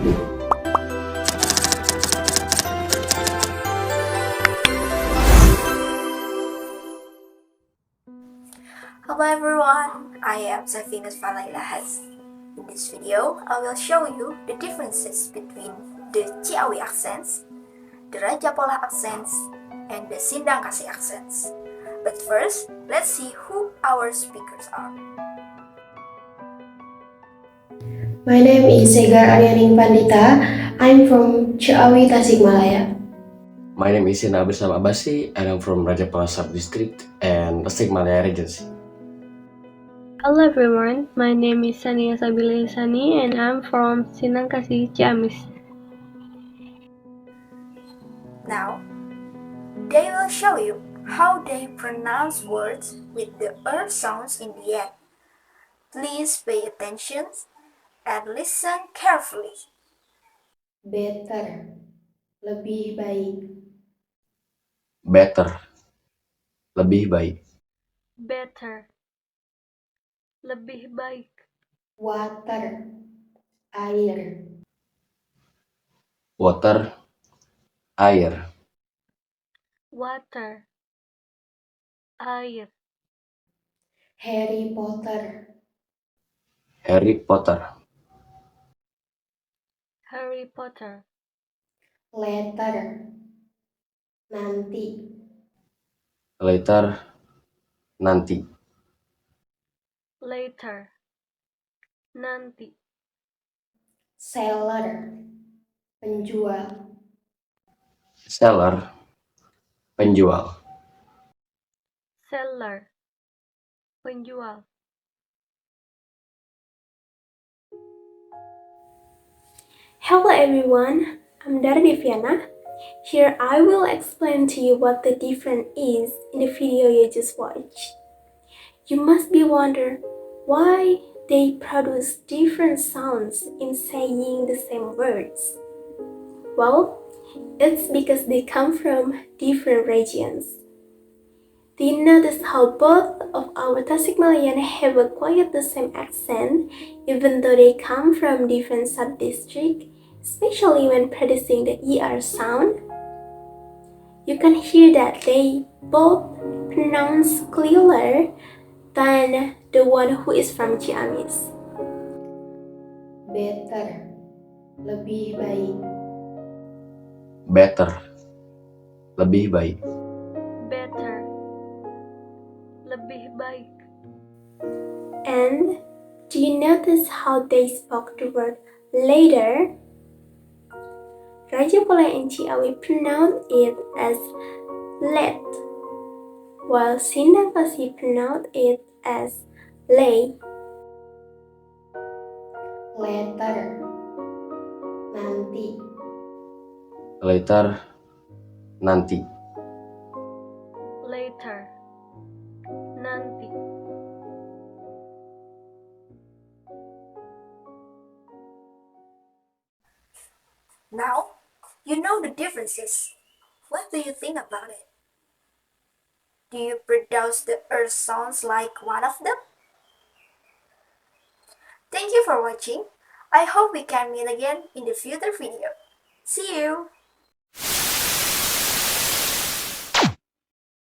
Hello everyone, I am Shevy Laila. In this video, I will show you the differences between the Ciawi accents, the Raja Pola accents, and the Sindang Kasih accents. But first, let's see who our speakers are. My name is Agis Andriani S.Pd. I'm from Ciawi, Tasikmalaya. My name is Abasi, and I'm from Raja Pola Sub-District and Tasikmalaya Regency. Hello everyone, my name is Sania Sabila Sani and I'm from Sindang Kasih, Ciamis. Now, they will show you how they pronounce words with the er sounds in the end. Please pay attention and listen carefully. Better, lebih baik. Better, lebih baik. Better, lebih baik. Water, air. Water, air. Water, air. Harry Potter, Harry Potter. Harry Potter. letter. Nanti, Later, nanti. Later, nanti. seller. Penjual, Seller, penjual. Seller, penjual. Hello everyone, I'm Dara Deviana. Here I will explain to you what the difference is in the video you just watched. You must be wondering why they produce different sounds in saying the same words. Well, it's because they come from different regions. Do you notice how both of our Tasikmalayan have quite the same accent even though they come from different sub-districts, especially when producing the ER sound? You can hear that they both pronounce clearer than the one who is from Ciamis. better, lebih baik. Better, lebih baik. Better, lebih baik. And do you notice how they spoke the word later? Raja Pola and Ciawi pronounce it as let, while Sindang Kasih pronounce it as lay. Letter, nanti. Later, nanti. Later, nanti. Now, you know the differences. What do you think about it? Do you pronounce the er sounds like one of them? Thank you for watching. I hope we can meet again in the future video. See you!